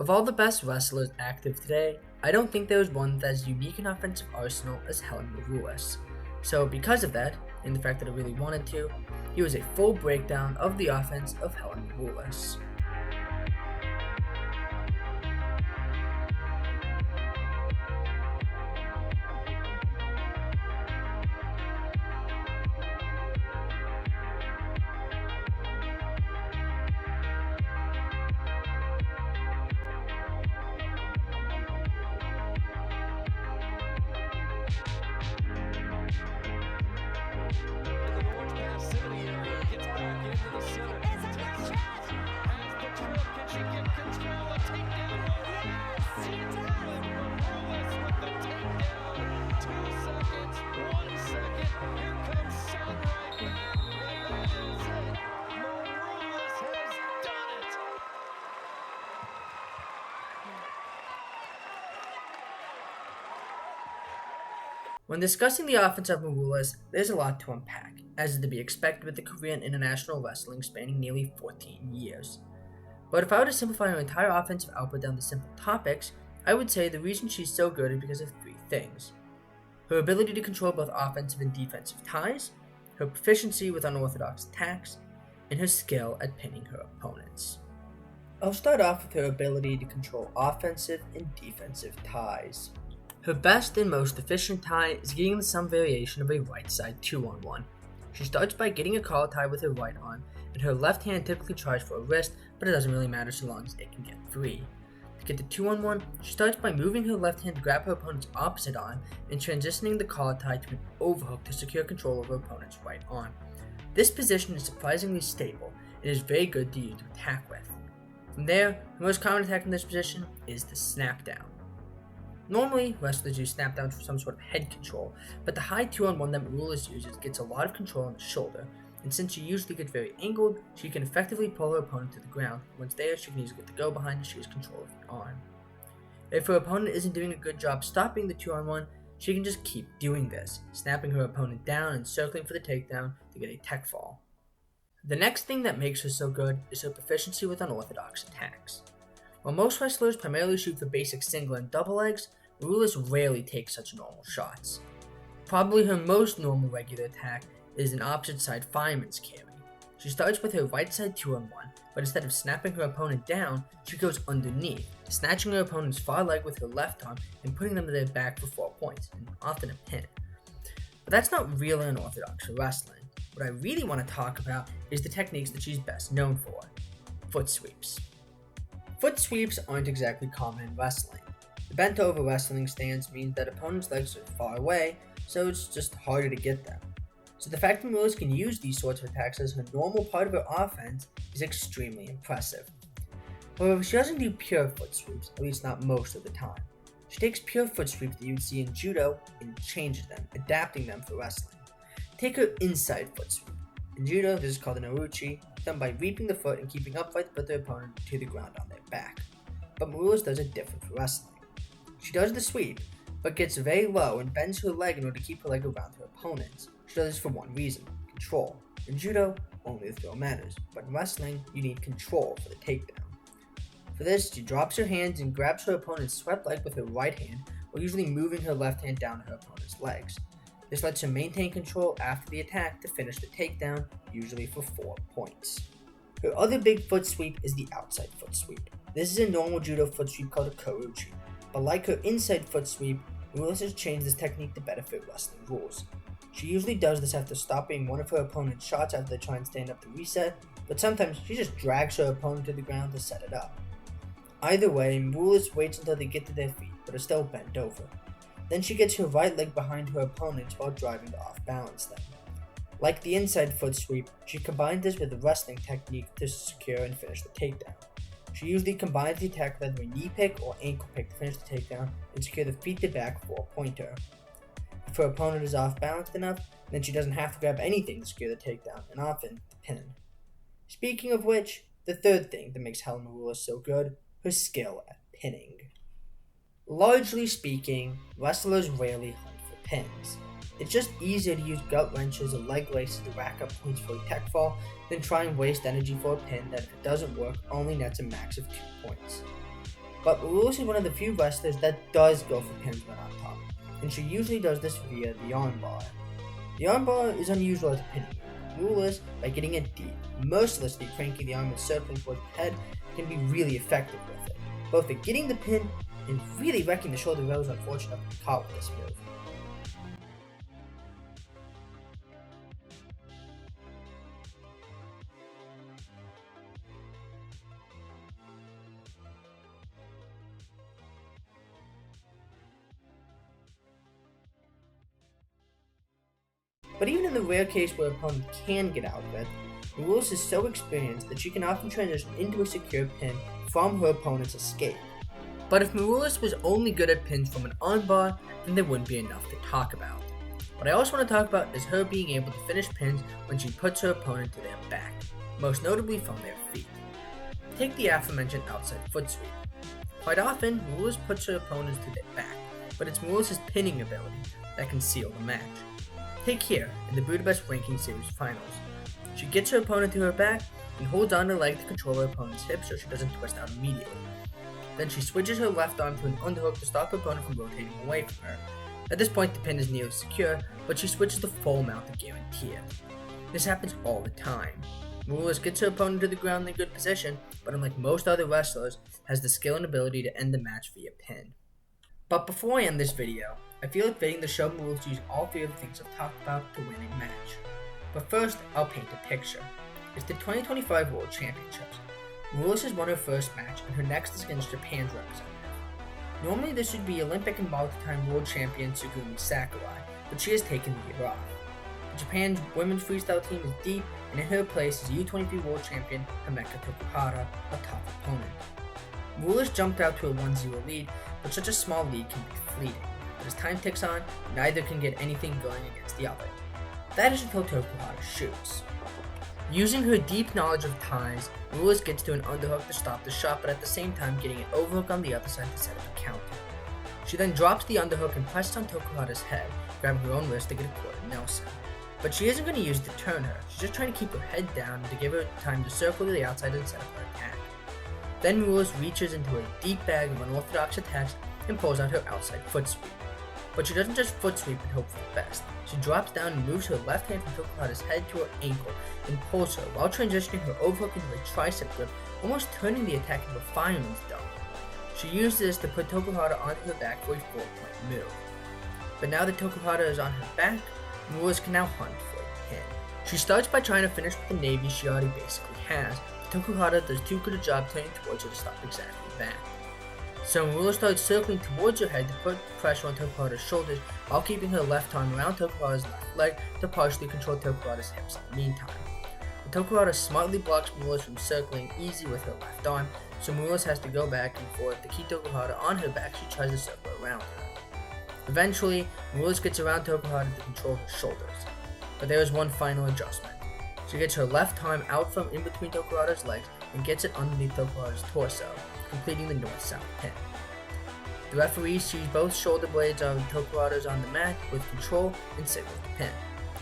Of all the best wrestlers active today, I don't think there is one with as unique an offensive arsenal as Helen Maroulis. So because of that, and the fact that I really wanted to, here is a full breakdown of the offense of Helen Maroulis. When discussing the offense of Maroulis, there's a lot to unpack, as is to be expected with a career in international wrestling spanning nearly 14 years. But if I were to simplify her entire offensive output down to simple topics, I would say the reason she's so good is because of three things: her ability to control both offensive and defensive ties, her proficiency with unorthodox attacks, and her skill at pinning her opponents. I'll start off with her ability to control offensive and defensive ties. Her best and most efficient tie is getting some variation of a right side 2-on-1. She starts by getting a collar tie with her right arm, and her left hand typically tries for a wrist, but it doesn't really matter so long as it can get free. To get the 2-on-1, she starts by moving her left hand to grab her opponent's opposite arm and transitioning the collar tie to an overhook to secure control of her opponent's right arm. This position is surprisingly stable and is very good to use to attack with. From there, the most common attack in this position is the snap down. Normally, wrestlers use snap down for some sort of head control, but the high 2-on-1 that Maroulis uses gets a lot of control on the shoulder, and since she usually gets very angled, she can effectively pull her opponent to the ground. Once there, she can use it to go behind as she has control of the arm. If her opponent isn't doing a good job stopping the 2-on-1, she can just keep doing this, snapping her opponent down and circling for the takedown to get a tech fall. The next thing that makes her so good is her proficiency with unorthodox attacks. While most wrestlers primarily shoot for basic single and double legs, Maroulis rarely takes such normal shots. Probably her most normal regular attack is an opposite side fireman's carry. She starts with her right side 2-on-1, but instead of snapping her opponent down, she goes underneath, snatching her opponent's far leg with her left arm and putting them to their back for 4 points, and often a pin. But that's not real unorthodox for wrestling. What I really want to talk about is the techniques that she's best known for: foot sweeps. Foot sweeps aren't exactly common in wrestling. The bent over wrestling stance means that opponents' legs are far away, so it's just harder to get them. So the fact that Maroulis can use these sorts of attacks as a normal part of her offense is extremely impressive. However, she doesn't do pure foot sweeps, at least not most of the time. She takes pure foot sweeps that you would see in judo and changes them, adapting them for wrestling. Take her inside foot sweep. In judo, this is called an uruchi, done by reaping the foot and keeping upright to put the opponent to the ground on their back. But Maroulis does it different for wrestling. She does the sweep, but gets very low and bends her leg in order to keep her leg around her opponents. She does this for one reason: control. In judo, only the throw matters, but in wrestling, you need control for the takedown. For this, she drops her hands and grabs her opponent's swept leg with her right hand, while usually moving her left hand down her opponent's legs. This lets her maintain control after the attack to finish the takedown, usually for 4 points. Her other big foot sweep is the outside foot sweep. This is a normal judo foot sweep called a koruchi, but like her inside foot sweep, Maroulis has changed this technique to better fit wrestling rules. She usually does this after stopping one of her opponent's shots after they try and stand up to reset, but sometimes she just drags her opponent to the ground to set it up. Either way, Maroulis waits until they get to their feet, but are still bent over. Then she gets her right leg behind her opponents while driving to off-balance them. Like the inside foot sweep, she combines this with a wrestling technique to secure and finish the takedown. She usually combines the attack with either a knee pick or ankle pick to finish the takedown and secure the feet to back 4-pointer. If her opponent is off-balanced enough, then she doesn't have to grab anything to secure the takedown, and often the pin. Speaking of which, the third thing that makes Helen Maroulis so good: her skill at pinning. Largely speaking, wrestlers rarely hunt for pins. It's just easier to use gut wrenches or leg laces to rack up points for a tech fall than try and waste energy for a pin that, if it doesn't work, only nets a max of 2 points. But Maroulis is one of the few wrestlers that does go for pins when on top, and she usually does this via the armbar. The armbar is unusual as a pinning move. Maroulis, by getting it deep, mercilessly cranking the arm and circling towards the head, can be really effective with it, both at getting the pin and really wrecking the shoulder those unfortunate enough to caught with this move. But even in the rare case where an opponent can get out of it, Maroulis is so experienced that she can often transition into a secure pin from her opponent's escape. But if Maroulis was only good at pins from an armbar, then there wouldn't be enough to talk about. What I also want to talk about is her being able to finish pins when she puts her opponent to their back, most notably from their feet. Take the aforementioned outside foot sweep. Quite often, Maroulis puts her opponents to their back, but it's Maroulis' pinning ability that can seal the match. Take here, in the Budapest Ranking Series Finals. She gets her opponent to her back and holds on her leg to control her opponent's hips so she doesn't twist out immediately. Then she switches her left arm to an underhook to stop her opponent from rotating away from her. At this point the pin is nearly secure, but she switches the full amount to guarantee it. This happens all the time. Maroulis gets her opponent to the ground in a good position, but unlike most other wrestlers, has the skill and ability to end the match via pin. But before I end this video, I feel it fitting to show Maroulis use all three of the things I've talked about to win a match. But first, I'll paint a picture. It's the 2025 World Championships. Maroulis has won her first match, and her next is against Japan's representative. Normally this would be Olympic and multi-time world champion Tsugumi Sakurai, but she has taken the year off. Japan's women's freestyle team is deep, and in her place is U23 world champion Himeka Tokuhara, a tough opponent. Maroulis jumped out to a 1-0 lead, but such a small lead can be fleeting. But as time ticks on, neither can get anything going against the other. That is until Tokuhara shoots. Using her deep knowledge of ties, Maroulis gets to an underhook to stop the shot, but at the same time getting an overhook on the other side to set up a counter. She then drops the underhook and presses on Tokuhara's head, grabbing her own wrist to get a quarter Nelson. But she isn't going to use it to turn her, she's just trying to keep her head down and to give her time to circle to the outside and set up her attack. Then Maroulis reaches into a deep bag of unorthodox attacks and pulls out her outside foot sweep. But she doesn't just foot sweep and hope for the best. She drops down and moves her left hand from Tokuhara's head to her ankle and pulls her while transitioning her overhook into a tricep grip, almost turning the attack into a fireman's dome. She used this to put Tokuhara onto her back for a 4-point move. But now that Tokuhara is on her back, Maroulis can now hunt for a pin. She starts by trying to finish with the navy she already basically has, but Tokuhara does too good a job turning towards her to stop exactly that. So Maroulis starts circling towards her head to put pressure on Tokuhara's shoulders while keeping her left arm around Tokuhara's left leg to partially control Tokuhara's hips in the meantime. But Tokuhara smartly blocks Maroulis from circling easy with her left arm, so Maroulis has to go back and forth to keep Tokuhara on her back. She tries to circle around her. Eventually, Maroulis gets around Tokuhara to control her shoulders. But there is one final adjustment. She gets her left arm out from in between Tokuhara's legs and gets it underneath Tokuhara's torso, completing the north-south pin. The referee sees both shoulder blades of Tokuhara's on the mat with control and signals the pin.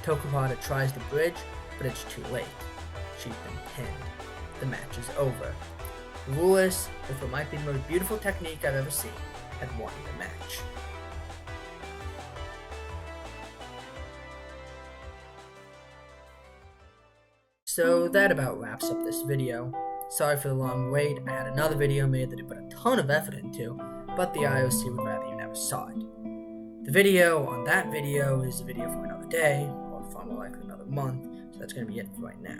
Tokuhara tries to bridge, but it's too late. She's been pinned. The match is over. Maroulis, with what might be the most beautiful technique I've ever seen, had won the match. So that about wraps up this video. Sorry for the long wait. I had another video made that I put a ton of effort into, but the IOC would rather you never saw it. The video on that video is a video for another day, or far more likely another month, so that's going to be it for right now.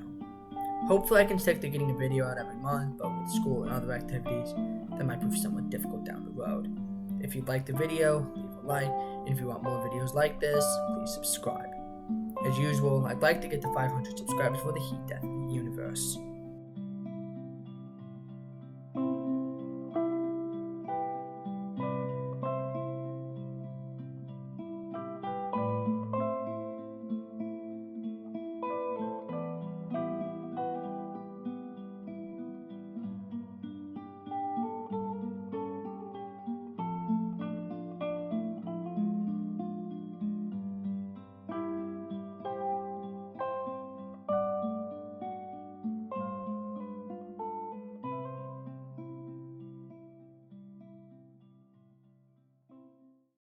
Hopefully I can stick to getting a video out every month, but with school and other activities, that might prove somewhat difficult down the road. If you liked the video, leave a like, and if you want more videos like this, please subscribe. As usual, I'd like to get to 500 subscribers for the heat death of the universe.